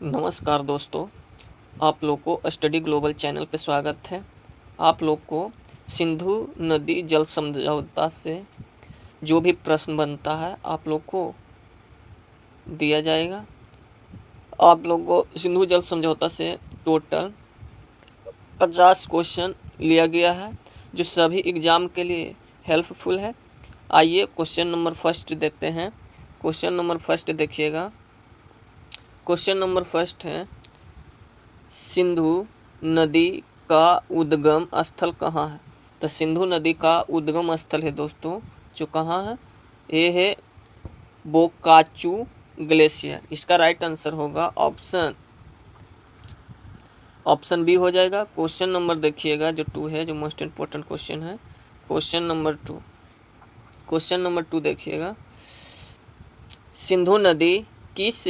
नमस्कार दोस्तों, आप लोग को स्टडी ग्लोबल चैनल पे स्वागत है। आप लोग को सिंधु नदी जल समझौता से जो भी प्रश्न बनता है आप लोग को दिया जाएगा। आप लोग को सिंधु जल समझौता से टोटल 50 क्वेश्चन लिया गया है जो सभी एग्ज़ाम के लिए हेल्पफुल है। आइए क्वेश्चन नंबर फर्स्ट देखते हैं। क्वेश्चन नंबर फर्स्ट देखिएगा। क्वेश्चन नंबर फर्स्ट है, सिंधु नदी का उद्गम स्थल कहाँ है? तो सिंधु नदी का उद्गम स्थल है दोस्तों जो कहाँ है, ये है बोकाचू ग्लेशियर। इसका राइट आंसर होगा ऑप्शन बी हो जाएगा। क्वेश्चन नंबर देखिएगा जो 2 है, जो मोस्ट इम्पोर्टेंट क्वेश्चन है। क्वेश्चन नंबर 2 देखिएगा। सिंधु नदी किस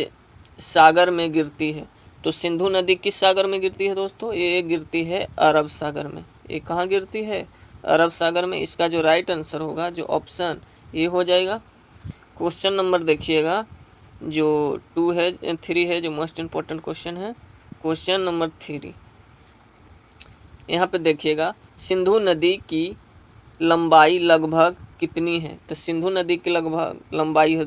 सागर में गिरती है? तो सिंधु नदी किस सागर में गिरती है दोस्तों? ये गिरती है अरब सागर में। ये कहाँ गिरती है? अरब सागर में। इसका जो राइट आंसर होगा जो ऑप्शन ए हो जाएगा। क्वेश्चन नंबर देखिएगा जो 3 है, जो मोस्ट इम्पोर्टेंट क्वेश्चन है। क्वेश्चन नंबर 3 यहाँ पे देखिएगा, सिंधु नदी की लंबाई लगभग कितनी है? तो सिंधु नदी की लगभग लंबाई है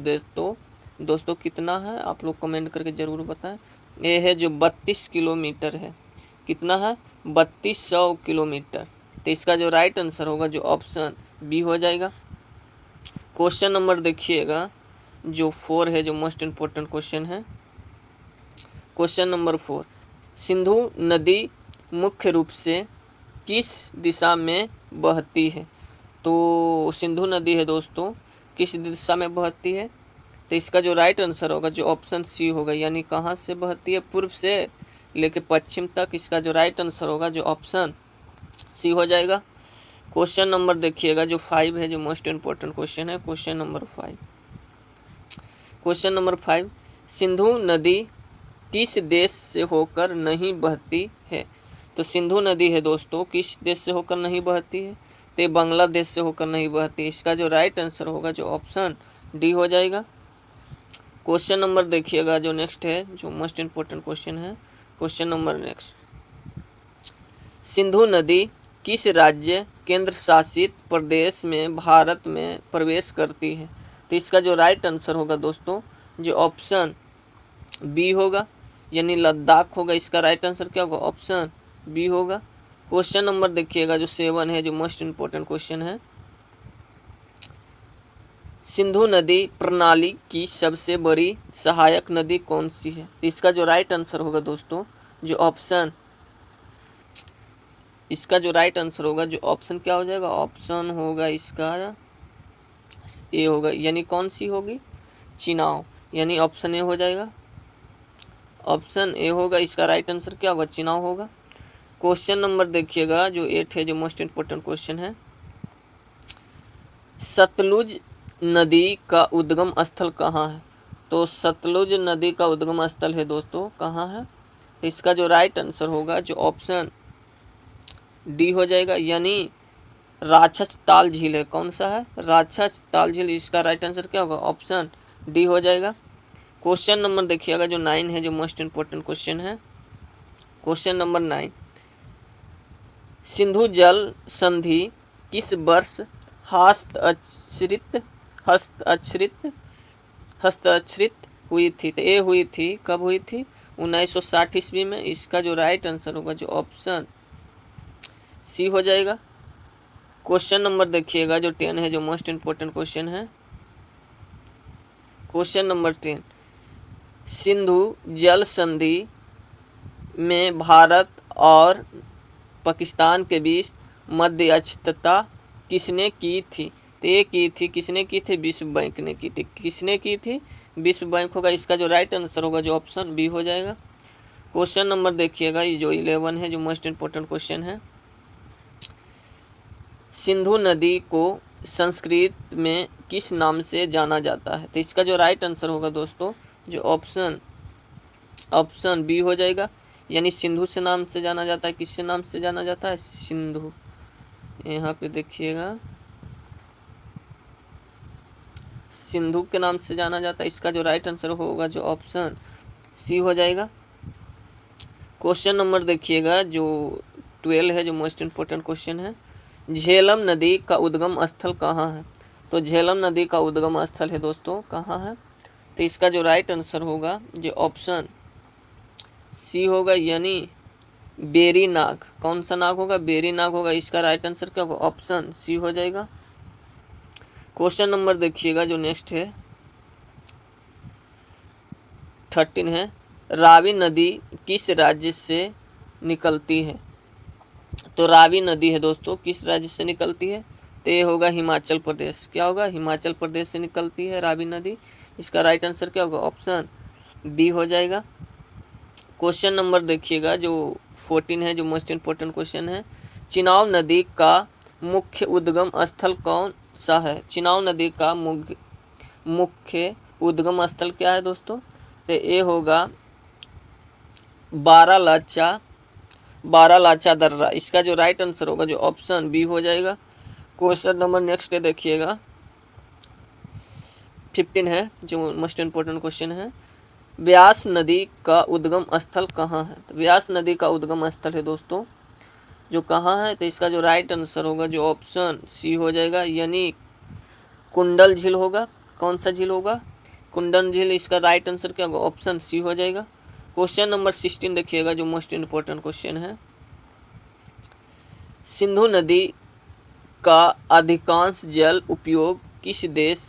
दोस्तों कितना है? आप लोग कमेंट करके ज़रूर बताएं। ये है जो 32 किलोमीटर है। कितना है? 3200 किलोमीटर। तो इसका जो राइट आंसर होगा जो ऑप्शन बी हो जाएगा। क्वेश्चन नंबर देखिएगा जो 4 है, जो मोस्ट इम्पोर्टेंट क्वेश्चन है। क्वेश्चन नंबर 4, सिंधु नदी मुख्य रूप से किस दिशा में बहती है? तो सिंधु नदी है दोस्तों किस दिशा में बहती है? तो इसका जो राइट आंसर होगा जो ऑप्शन सी होगा, यानी कहाँ से बहती है? पूर्व से लेके पश्चिम तक। इसका जो राइट आंसर होगा जो ऑप्शन सी हो जाएगा। क्वेश्चन नंबर देखिएगा जो 5 है, जो मोस्ट इम्पोर्टेंट क्वेश्चन है। क्वेश्चन नंबर 5, सिंधु नदी किस देश से होकर नहीं बहती है? तो सिंधु नदी है दोस्तों किस देश से होकर नहीं बहती है? तो बांग्लादेश से होकर नहीं बहती। इसका जो राइट आंसर होगा जो ऑप्शन डी हो जाएगा। क्वेश्चन नंबर देखिएगा जो नेक्स्ट है, जो मोस्ट इम्पोर्टेंट क्वेश्चन है। क्वेश्चन नंबर नेक्स्ट, सिंधु नदी किस राज्य केंद्र शासित प्रदेश में भारत में प्रवेश करती है? तो इसका जो राइट आंसर होगा दोस्तों जो ऑप्शन बी होगा, यानी लद्दाख होगा। इसका राइट आंसर क्या होगा? ऑप्शन बी होगा। क्वेश्चन नंबर देखिएगा जो 7 है, जो मोस्ट इम्पोर्टेंट क्वेश्चन है। सिंधु नदी प्रणाली की सबसे बड़ी सहायक नदी कौन सी है? इसका जो राइट आंसर होगा दोस्तों जो ऑप्शन क्या हो जाएगा? ऑप्शन होगा इसका ए होगा, यानी कौन सी होगी? चिनाव, यानी ऑप्शन ए हो जाएगा। ऑप्शन ए होगा, इसका राइट आंसर क्या होगा? चिनाव होगा। क्वेश्चन नंबर देखिएगा जो 8 है, जो मोस्ट इम्पोर्टेंट क्वेश्चन है। सतलुज नदी का उद्गम स्थल कहाँ है? तो सतलुज नदी का उद्गम स्थल है दोस्तों कहाँ है? इसका जो राइट आंसर होगा जो ऑप्शन डी हो जाएगा, यानी राक्षस ताल झील है। कौन सा है? राक्षस ताल झील। इसका राइट आंसर क्या होगा? ऑप्शन डी हो जाएगा। क्वेश्चन नंबर देखिएगा जो 9 है, जो मोस्ट इम्पोर्टेंट क्वेश्चन है। क्वेश्चन नंबर 9, सिंधु जल संधि किस वर्ष हस्ताक्षरित हुई थी? तो ये हुई थी, कब हुई थी? 1960 ईस्वी में। इसका जो राइट आंसर होगा जो ऑप्शन सी हो जाएगा। क्वेश्चन नंबर देखिएगा जो 10 है, जो मोस्ट इम्पोर्टेंट क्वेश्चन है। क्वेश्चन नंबर 10, सिंधु जल संधि में भारत और पाकिस्तान के बीच मध्यस्थता किसने की थी? तो ये किसने की थी? विश्व बैंक ने की थी। किसने की थी? विश्व बैंक होगा। इसका जो राइट आंसर होगा जो ऑप्शन बी हो जाएगा। क्वेश्चन नंबर देखिएगा ये जो 11 है, जो मोस्ट इम्पोर्टेंट क्वेश्चन है। सिंधु नदी को संस्कृत में किस नाम से जाना जाता है? तो इसका जो राइट आंसर होगा दोस्तों जो ऑप्शन बी हो जाएगा, यानी सिंधु से नाम से जाना जाता है। किससे नाम से जाना जाता है? सिंधु। यहाँ पे देखिएगा सिंधु के नाम से जाना जाता है। इसका जो राइट आंसर होगा जो ऑप्शन सी हो जाएगा। क्वेश्चन नंबर देखिएगा जो 12 है, जो मोस्ट इम्पोर्टेंट क्वेश्चन है। झेलम नदी का उद्गम स्थल कहाँ है? तो झेलम नदी का उद्गम स्थल है दोस्तों कहाँ है? तो इसका जो राइट आंसर होगा जो ऑप्शन सी होगा, यानी बेरी नाग। कौन सा नाग होगा? बेरी नाग होगा। इसका राइट आंसर क्या होगा? ऑप्शन सी हो जाएगा। क्वेश्चन नंबर देखिएगा जो नेक्स्ट है 13 है। रावी नदी किस राज्य से निकलती है? तो रावी नदी है दोस्तों किस राज्य से निकलती है? तो ये होगा हिमाचल प्रदेश। क्या होगा? हिमाचल प्रदेश से निकलती है रावी नदी। इसका राइट आंसर क्या होगा? ऑप्शन बी हो जाएगा। क्वेश्चन नंबर देखिएगा जो 14 है, जो मोस्ट इम्पोर्टेंट क्वेश्चन है। चिनाब नदी का मुख्य उद्गम स्थल कौन सा है? चिनाब नदी का मुख्य उद्गम स्थल क्या है दोस्तों? तो ये होगा बारालाचा दर्रा। इसका जो राइट आंसर होगा जो ऑप्शन बी हो जाएगा। क्वेश्चन नंबर नेक्स्ट देखिएगा 15 है, जो मोस्ट इम्पोर्टेंट क्वेश्चन है। व्यास नदी का उद्गम स्थल कहाँ है? तो व्यास नदी का उद्गम स्थल है दोस्तों जो कहाँ है? तो इसका जो राइट आंसर होगा जो ऑप्शन सी हो जाएगा, यानी कुंडल झील होगा। कौन सा झील होगा? कुंडल झील। इसका राइट आंसर क्या होगा? ऑप्शन सी हो जाएगा। क्वेश्चन नंबर 16 देखिएगा जो मोस्ट इम्पोर्टेंट क्वेश्चन है। सिंधु नदी का अधिकांश जल उपयोग किस देश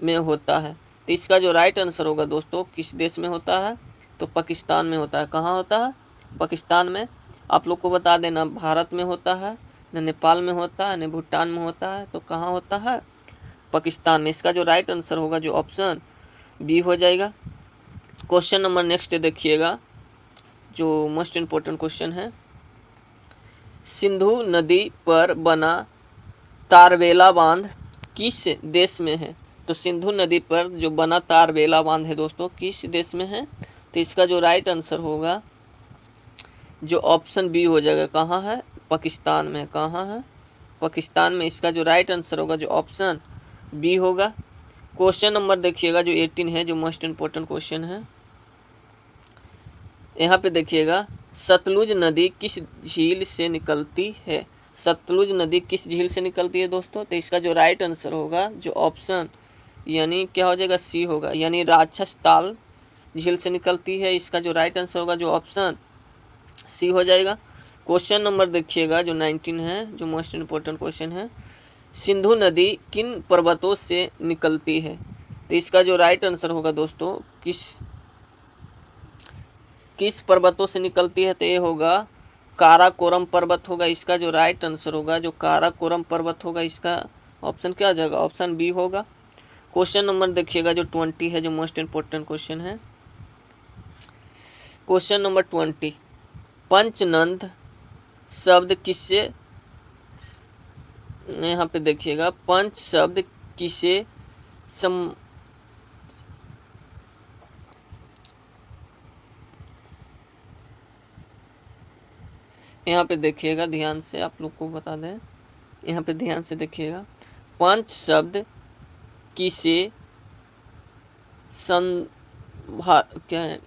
में होता है? तो इसका जो राइट आंसर होगा दोस्तों किस देश में होता है? तो पाकिस्तान में होता है। कहाँ होता है? पाकिस्तान में। आप लोग को बता देना भारत में होता है, न नेपाल में होता है, न भूटान में होता है। तो कहाँ होता है? पाकिस्तान में। इसका जो राइट आंसर होगा जो ऑप्शन बी हो जाएगा। क्वेश्चन नंबर नेक्स्ट देखिएगा जो मोस्ट इम्पोर्टेंट क्वेश्चन है। सिंधु नदी पर बना तारबेला बांध किस देश में है? तो सिंधु नदी पर जो बना तारबेला बांध है दोस्तों किस देश में है? तो इसका जो राइट आंसर होगा जो ऑप्शन बी हो जाएगा। कहाँ है? पाकिस्तान में। कहाँ है? पाकिस्तान में। इसका जो राइट आंसर होगा जो ऑप्शन बी होगा। क्वेश्चन नंबर देखिएगा जो 18 है, जो मोस्ट इम्पोर्टेंट क्वेश्चन है। यहाँ पे देखिएगा सतलुज नदी किस झील से निकलती है? सतलुज नदी किस झील से निकलती है दोस्तों? तो इसका जो राइट आंसर होगा जो ऑप्शन यानी क्या हो जाएगा? सी होगा, यानी राक्षस ताल झील से निकलती है। इसका जो राइट आंसर होगा जो ऑप्शन सी हो जाएगा। क्वेश्चन नंबर देखिएगा जो 19 है, जो मोस्ट इम्पोर्टेंट क्वेश्चन है। सिंधु नदी किन पर्वतों से निकलती है? तो इसका जो राइट आंसर होगा दोस्तों किस पर्वतों से निकलती है? तो ये होगा काराकोरम पर्वत होगा। इसका जो राइट आंसर होगा जो काराकोरम पर्वत होगा। इसका ऑप्शन क्या आ जाएगा? ऑप्शन बी होगा। क्वेश्चन नंबर देखिएगा जो 20 है, जो मोस्ट इम्पोर्टेंट क्वेश्चन है। क्वेश्चन नंबर 20, पंचनंद शब्द किससे, यहाँ पे देखिएगा पंच शब्द किसे यहाँ पे देखिएगा ध्यान से, आप लोग को बता दें, यहाँ पे ध्यान से देखिएगा। पंच शब्द किसे क्या है?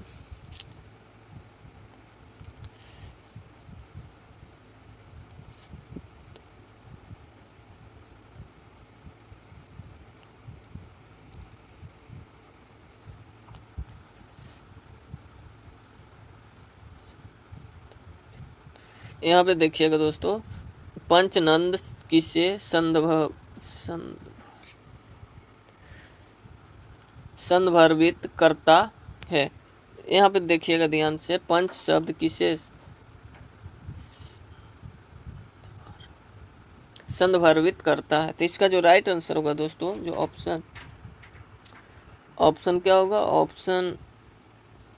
यहाँ पे देखिएगा दोस्तों पंचनंद किसे संदर्भित करता है? यहाँ पे देखिएगा ध्यान से, पंच शब्द किसे संदर्भित करता है? तो इसका जो राइट आंसर होगा दोस्तों जो ऑप्शन क्या होगा? ऑप्शन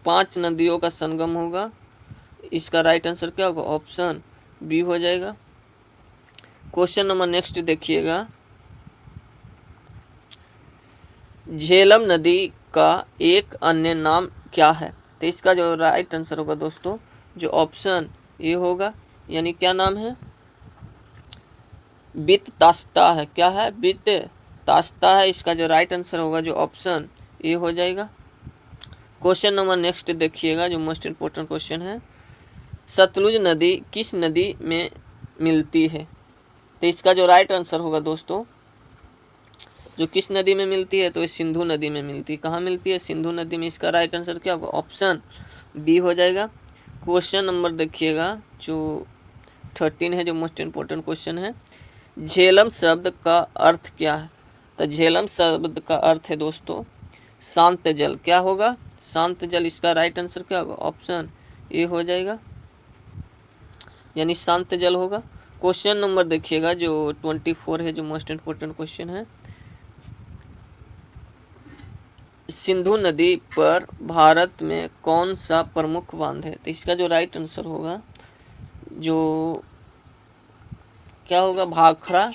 5 नदियों का संगम होगा। इसका राइट आंसर क्या होगा? ऑप्शन बी हो जाएगा। क्वेश्चन नंबर नेक्स्ट देखिएगा। झेलम नदी का एक अन्य नाम क्या है? तो इसका जो राइट आंसर होगा दोस्तों जो ऑप्शन ए होगा, यानी क्या नाम है? वित्तास्ता है। क्या है? वित्तास्ता है। इसका जो राइट आंसर होगा जो ऑप्शन ए हो जाएगा। क्वेश्चन नंबर नेक्स्ट देखिएगा जो मोस्ट इम्पोर्टेंट क्वेश्चन है। सतलुज नदी किस नदी में मिलती है? तो इसका जो राइट आंसर होगा दोस्तों, जो किस नदी में मिलती है, तो ये सिंधु नदी में मिलती है। कहाँ मिलती है? सिंधु नदी में। इसका राइट आंसर क्या होगा? ऑप्शन बी हो जाएगा। क्वेश्चन नंबर देखिएगा जो 13 है, जो मोस्ट इम्पोर्टेंट क्वेश्चन है। झेलम शब्द का अर्थ क्या है? तो झेलम शब्द का अर्थ है दोस्तों शांत जल। क्या होगा? शांत जल। इसका राइट आंसर क्या होगा? ऑप्शन ए हो जाएगा, यानी शांत जल होगा। क्वेश्चन नंबर देखिएगा जो 24 है, जो मोस्ट इम्पोर्टेंट क्वेश्चन है। सिंधु नदी पर भारत में कौन सा प्रमुख बांध है? तो इसका जो राइट आंसर होगा, जो क्या होगा? भाखड़ा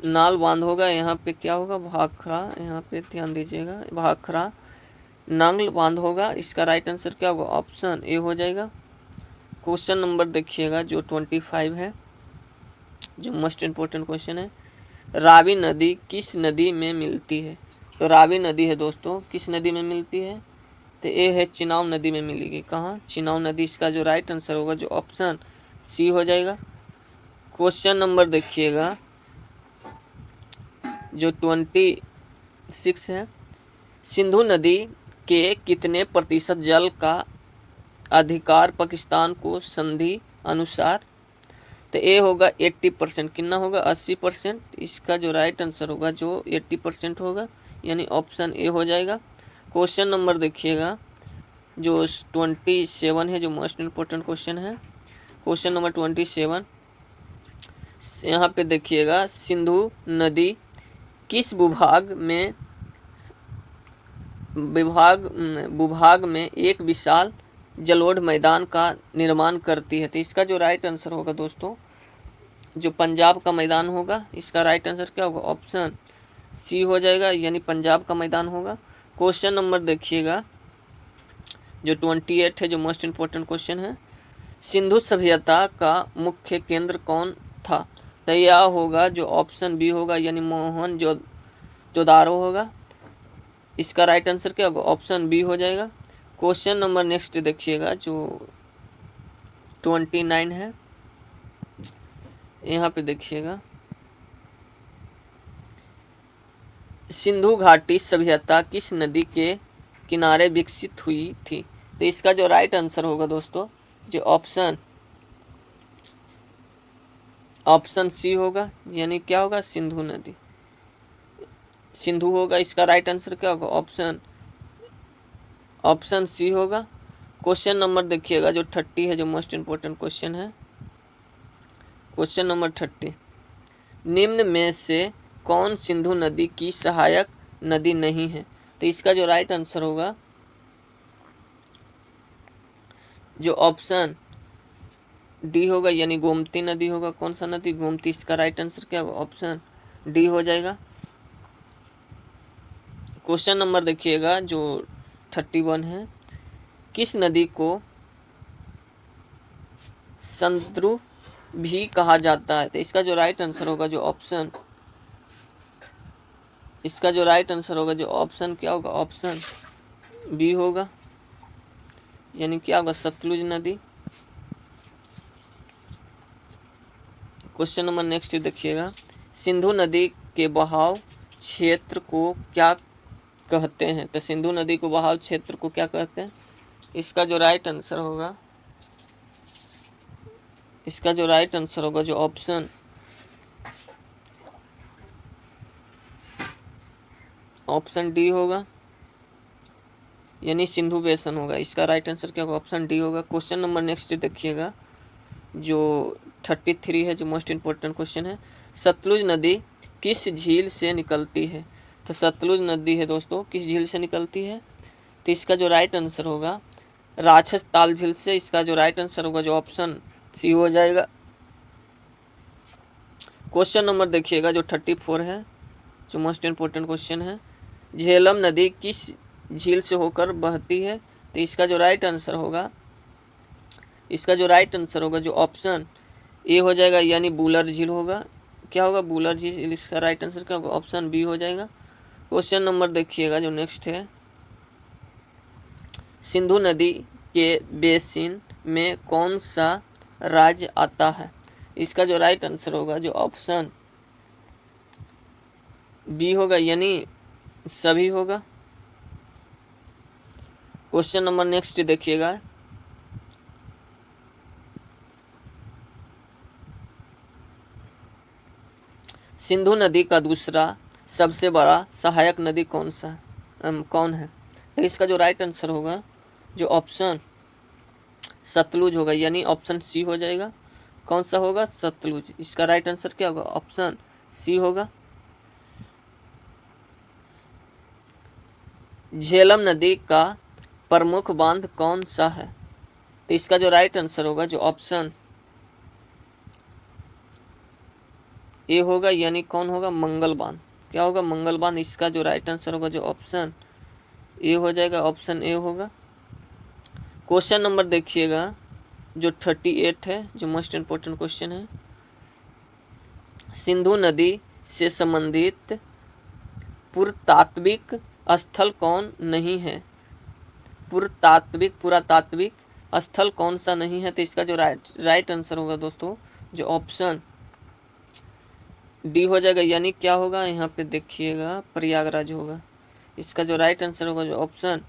नाल बांध होगा। यहाँ पे क्या होगा? भाखड़ा, यहाँ पे ध्यान दीजिएगा, भाखड़ा नांगल बांध होगा। इसका राइट आंसर क्या होगा? ऑप्शन ए हो जाएगा। क्वेश्चन नंबर देखिएगा जो 25 है, जो मोस्ट इम्पोर्टेंट क्वेश्चन है। रावी नदी किस नदी में मिलती है? तो रावी नदी है दोस्तों किस नदी में मिलती है? तो ये है चिनाब नदी में मिलेगी। कहाँ? चिनाब नदी। इसका जो राइट आंसर होगा, जो ऑप्शन सी हो जाएगा। क्वेश्चन नंबर देखिएगा जो 26 है। सिंधु नदी के कितने प्रतिशत जल का अधिकार पाकिस्तान को संधि अनुसार? तो ए होगा 80%। कितना होगा? 80%। इसका जो राइट आंसर होगा, जो 80% होगा, यानी ऑप्शन ए हो जाएगा। क्वेश्चन नंबर देखिएगा जो 27 है, जो मोस्ट इम्पोर्टेंट क्वेश्चन है। क्वेश्चन नंबर 27, यहाँ पे देखिएगा सिंधु नदी किस भूभाग में एक विशाल जलोढ़ मैदान का निर्माण करती है? तो इसका जो राइट आंसर होगा दोस्तों, जो पंजाब का मैदान होगा। इसका राइट आंसर क्या होगा? ऑप्शन सी हो जाएगा, यानी पंजाब का मैदान होगा। क्वेश्चन नंबर देखिएगा जो 28 है, जो मोस्ट इम्पोर्टेंट क्वेश्चन है। सिंधु सभ्यता का मुख्य केंद्र कौन था? तो यह होगा जो ऑप्शन बी होगा, यानी मोहनजोदारो होगा। इसका राइट आंसर क्या होगा? ऑप्शन बी हो जाएगा। क्वेश्चन नंबर नेक्स्ट देखिएगा जो 29 है, यहाँ पे देखिएगा सिंधु घाटी सभ्यता किस नदी के किनारे विकसित हुई थी? तो इसका जो राइट आंसर होगा दोस्तों, जो ऑप्शन सी होगा, यानी क्या होगा? सिंधु नदी, सिंधु होगा। इसका राइट आंसर क्या होगा? ऑप्शन सी होगा। क्वेश्चन नंबर देखिएगा जो 30 है, जो मोस्ट इम्पोर्टेंट क्वेश्चन है। क्वेश्चन नंबर 30, निम्न में से कौन सिंधु नदी की सहायक नदी नहीं है? तो इसका जो राइट आंसर होगा, जो ऑप्शन डी होगा, यानी गोमती नदी होगा। कौन सा नदी? गोमती। इसका राइट आंसर क्या होगा? ऑप्शन डी हो जाएगा। क्वेश्चन नंबर देखिएगा जो 31 है। किस नदी को संद्रु भी कहा जाता है? तो इसका जो राइट आंसर होगा, जो ऑप्शन क्या होगा? ऑप्शन बी होगा, यानी क्या होगा? सतलुज नदी। क्वेश्चन नंबर नेक्स्ट देखिएगा, सिंधु नदी के बहाव क्षेत्र को क्या कहते हैं? तो सिंधु नदी को बहाव क्षेत्र को क्या कहते हैं? इसका जो राइट आंसर होगा, जो ऑप्शन डी होगा, यानी सिंधु बेसन होगा। इसका राइट आंसर क्या होगा? ऑप्शन डी होगा। क्वेश्चन नंबर नेक्स्ट देखिएगा जो 33 है, जो मोस्ट इम्पोर्टेंट क्वेश्चन है। सतलुज नदी किस झील से निकलती है? तो सतलुज नदी है दोस्तों किस झील से निकलती है? तो इसका जो राइट आंसर होगा, राक्षस ताल झील से। इसका जो राइट आंसर होगा, जो ऑप्शन सी हो जाएगा। क्वेश्चन नंबर देखिएगा जो 34 है, जो मोस्ट इम्पोर्टेंट क्वेश्चन है। झेलम नदी किस झील से होकर बहती है? तो इसका जो राइट आंसर होगा, जो ऑप्शन ए हो जाएगा, यानी बूलर झील होगा। क्या होगा? बूलर झील। इसका राइट आंसर क्या होगा? ऑप्शन बी हो जाएगा। क्वेश्चन नंबर देखिएगा जो नेक्स्ट है, सिंधु नदी के बेसिन में कौन सा राज्य आता है? इसका जो राइट आंसर होगा जो ऑप्शन बी होगा, यानी सभी होगा। क्वेश्चन नंबर नेक्स्ट देखिएगा। सिंधु नदी का दूसरा सबसे बड़ा सहायक नदी कौन है? तो इसका जो राइट आंसर होगा जो ऑप्शन सतलुज होगा, यानी ऑप्शन सी हो जाएगा। कौन सा होगा? सतलुज। इसका राइट आंसर क्या होगा? ऑप्शन सी होगा। झेलम नदी का प्रमुख बांध कौन सा है? तो इसका जो राइट आंसर होगा जो ऑप्शन ए होगा, यानी कौन होगा? मंगल बांध। क्या होगा? मंगल बांध। इसका जो राइट आंसर होगा जो ऑप्शन ए हो जाएगा, ऑप्शन ए होगा। क्वेश्चन नंबर देखिएगा जो 38 है, जो मोस्ट इम्पोर्टेंट क्वेश्चन है। सिंधु नदी से संबंधित पुरातात्विक स्थल कौन नहीं है? पुरातात्विक स्थल कौन सा नहीं है? तो इसका जो राइट आंसर होगा दोस्तों जो ऑप्शन डी हो जाएगा, यानी क्या होगा? यहाँ पे देखिएगा प्रयागराज होगा। इसका जो राइट आंसर होगा जो ऑप्शन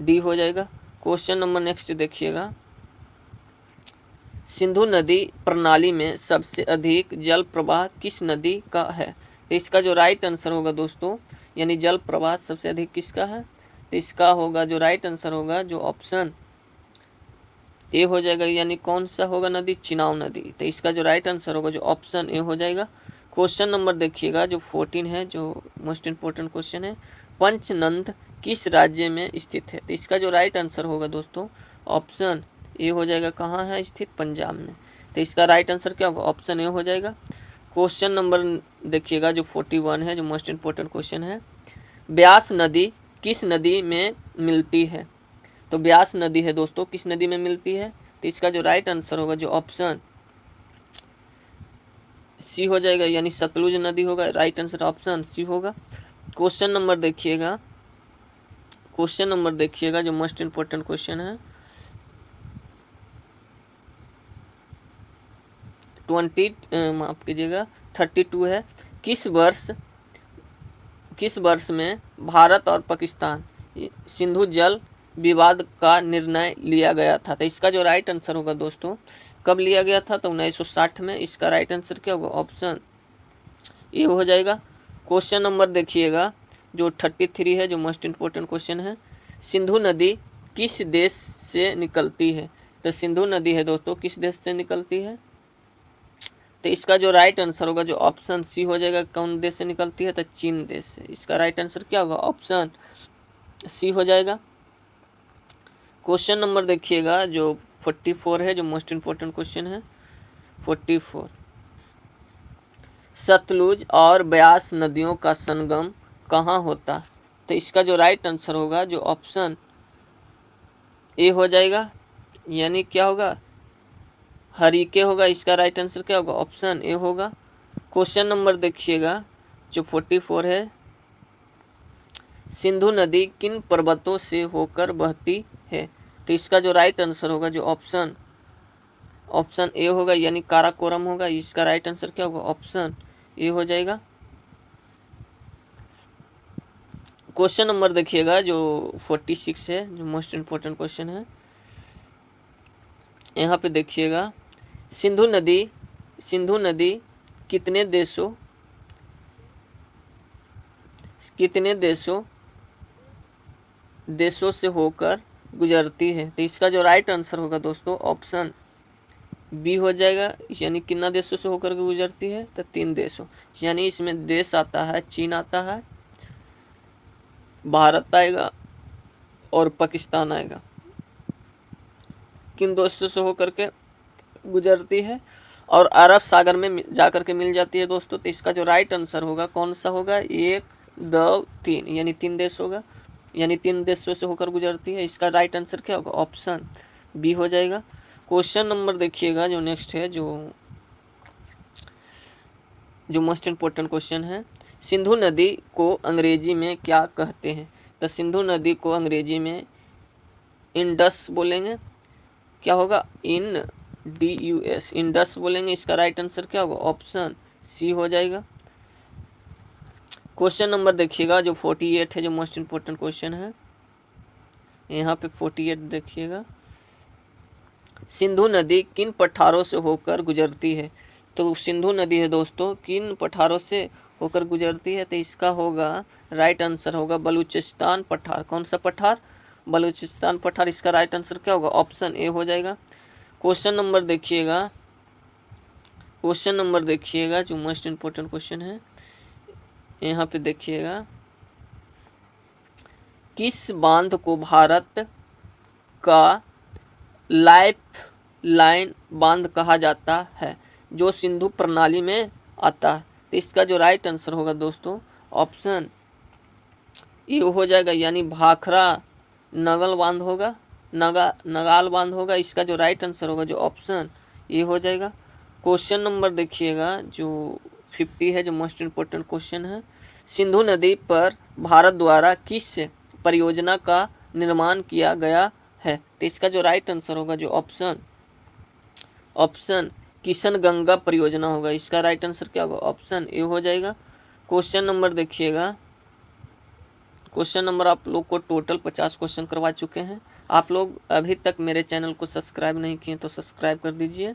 डी हो जाएगा। क्वेश्चन नंबर नेक्स्ट देखिएगा। सिंधु नदी प्रणाली में सबसे अधिक जल प्रवाह किस नदी का है? तो इसका जो राइट आंसर होगा दोस्तों, यानी जल प्रवाह सबसे अधिक किसका है? तो इसका होगा जो राइट आंसर होगा जो ऑप्शन ए हो जाएगा, यानी कौन सा होगा नदी? चिनाब नदी। तो इसका जो राइट आंसर होगा जो ऑप्शन ए हो जाएगा। क्वेश्चन नंबर देखिएगा जो 14 है, जो मोस्ट इम्पोर्टेंट क्वेश्चन है। पंचनंद किस राज्य में स्थित है? तो इसका जो राइट आंसर होगा दोस्तों ऑप्शन ए हो जाएगा। कहाँ है स्थित? पंजाब में। तो इसका राइट आंसर क्या होगा? ऑप्शन ए हो जाएगा। क्वेश्चन नंबर देखिएगा जो 41 है, जो मोस्ट इम्पोर्टेंट क्वेश्चन है। ब्यास नदी किस नदी में मिलती है? तो ब्यास नदी है दोस्तों किस नदी में मिलती है? तो इसका जो राइट आंसर होगा जो ऑप्शन सी हो जाएगा, यानी सतलुज नदी होगा। राइट आंसर ऑप्शन सी होगा। क्वेश्चन नंबर देखिएगा जो मोस्ट इम्पोर्टेंट क्वेश्चन है। 32 है। किस वर्ष में भारत और पाकिस्तान सिंधु जल विवाद का निर्णय लिया गया था? तो इसका जो राइट आंसर होगा दोस्तों कब लिया गया था? तो 1960 में। इसका राइट आंसर क्या होगा? ऑप्शन ए हो जाएगा। क्वेश्चन नंबर देखिएगा जो 33 है, जो मोस्ट इम्पोर्टेंट क्वेश्चन है। सिंधु नदी किस देश से निकलती है? तो सिंधु नदी है दोस्तों किस देश से निकलती है? तो इसका जो राइट आंसर होगा जो ऑप्शन सी हो जाएगा। कौन देश से निकलती है? तो चीन देश से। इसका राइट आंसर क्या होगा? ऑप्शन सी हो जाएगा। क्वेश्चन नंबर देखिएगा जो 44 है, जो मोस्ट इम्पोर्टेंट क्वेश्चन है। 44 सतलुज और ब्यास नदियों का संगम कहाँ होता है? तो इसका जो राइट आंसर होगा जो ऑप्शन ए हो जाएगा, यानी क्या होगा? हरिके होगा। इसका राइट आंसर क्या होगा? ऑप्शन ए होगा। क्वेश्चन नंबर देखिएगा जो 44 है। सिंधु नदी किन पर्वतों से होकर बहती है? तो इसका जो राइट आंसर होगा जो ऑप्शन ए होगा, यानी काराकोरम होगा। इसका राइट आंसर क्या होगा? ऑप्शन ए हो जाएगा। क्वेश्चन नंबर देखिएगा जो 46 है, जो मोस्ट इम्पोर्टेंट क्वेश्चन है। यहाँ पे देखिएगा सिंधु नदी कितने देशों से होकर गुजरती है? तो इसका जो राइट आंसर होगा दोस्तों ऑप्शन बी हो जाएगा, यानी कितना देशों से होकर के गुजरती है? तो 3 देशों, यानी इसमें देश आता है, चीन आता है, भारत आएगा और पाकिस्तान आएगा। किन देशों से होकर के गुजरती है और अरब सागर में जाकर के मिल जाती है दोस्तों। तो इसका जो राइट आंसर होगा कौन सा होगा? 1 2 3, यानी 3 देश होगा, यानी 3 देशों से होकर गुजरती है। इसका राइट आंसर क्या होगा? ऑप्शन बी हो जाएगा। क्वेश्चन नंबर देखिएगा जो नेक्स्ट है, जो मोस्ट इम्पोर्टेंट क्वेश्चन है। सिंधु नदी को अंग्रेजी में क्या कहते हैं? तो सिंधु नदी को अंग्रेजी में इंडस बोलेंगे, क्या होगा, इन DUS, इंडस बोलेंगे। इसका राइट आंसर क्या होगा, ऑप्शन सी हो जाएगा। क्वेश्चन नंबर देखिएगा जो 48 है, जो मोस्ट इम्पोर्टेंट क्वेश्चन है यहाँ पे 48 देखिएगा। सिंधु नदी किन पठारों से होकर गुजरती है? तो सिंधु नदी है दोस्तों, किन पठारों से होकर गुजरती है? तो इसका होगा राइट आंसर होगा बलूचिस्तान पठार। कौन सा पठार, बलूचिस्तान पठार। इसका राइट आंसर क्या होगा, ऑप्शन ए हो जाएगा। क्वेश्चन नंबर देखिएगा, क्वेश्चन नंबर देखिएगा जो मोस्ट इम्पोर्टेंट क्वेश्चन है यहाँ पे देखिएगा। किस बांध को भारत का लाइफ लाइन बांध कहा जाता है, जो सिंधु प्रणाली में आता है? तो इसका जो राइट आंसर होगा दोस्तों, ऑप्शन ये हो जाएगा, यानी भाखड़ा नगल बांध होगा, नगाल बांध होगा। इसका जो राइट आंसर होगा, जो ऑप्शन ये हो जाएगा। क्वेश्चन नंबर देखिएगा जो 50 है, जो मोस्ट इम्पोर्टेंट क्वेश्चन है। सिंधु नदी पर भारत द्वारा किस परियोजना का निर्माण किया गया है? तो इसका जो राइट आंसर होगा, जो ऑप्शन किशन गंगा परियोजना होगा। इसका राइट आंसर क्या होगा, ऑप्शन ए हो जाएगा। क्वेश्चन नंबर देखिएगा, क्वेश्चन नंबर आप लोग को टोटल 50 क्वेश्चन करवा चुके हैं। आप लोग अभी तक मेरे चैनल को सब्सक्राइब नहीं किए तो सब्सक्राइब कर दीजिए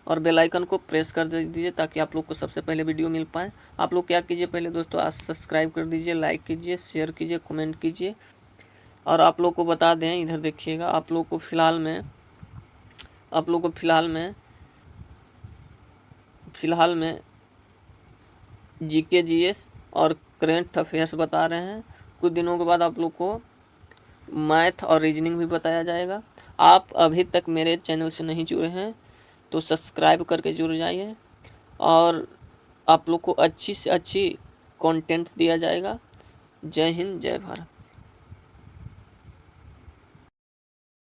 और बेल आइकन को प्रेस कर दीजिए ताकि आप लोग को सबसे पहले वीडियो मिल पाए। आप लोग क्या कीजिए, पहले दोस्तों आप सब्सक्राइब कर दीजिए, लाइक कीजिए, शेयर कीजिए, कमेंट कीजिए। और आप लोग को बता दें, इधर देखिएगा, आप लोग को फ़िलहाल में GK GS और करेंट अफेयर्स बता रहे हैं। कुछ दिनों के बाद आप लोग को मैथ और रीजनिंग भी बताया जाएगा। आप अभी तक मेरे चैनल से नहीं जुड़े हैं तो सब्सक्राइब करके जुड़ जाइए और आप लोग को अच्छी से अच्छी कंटेंट दिया जाएगा। जय हिंद, जय भारत।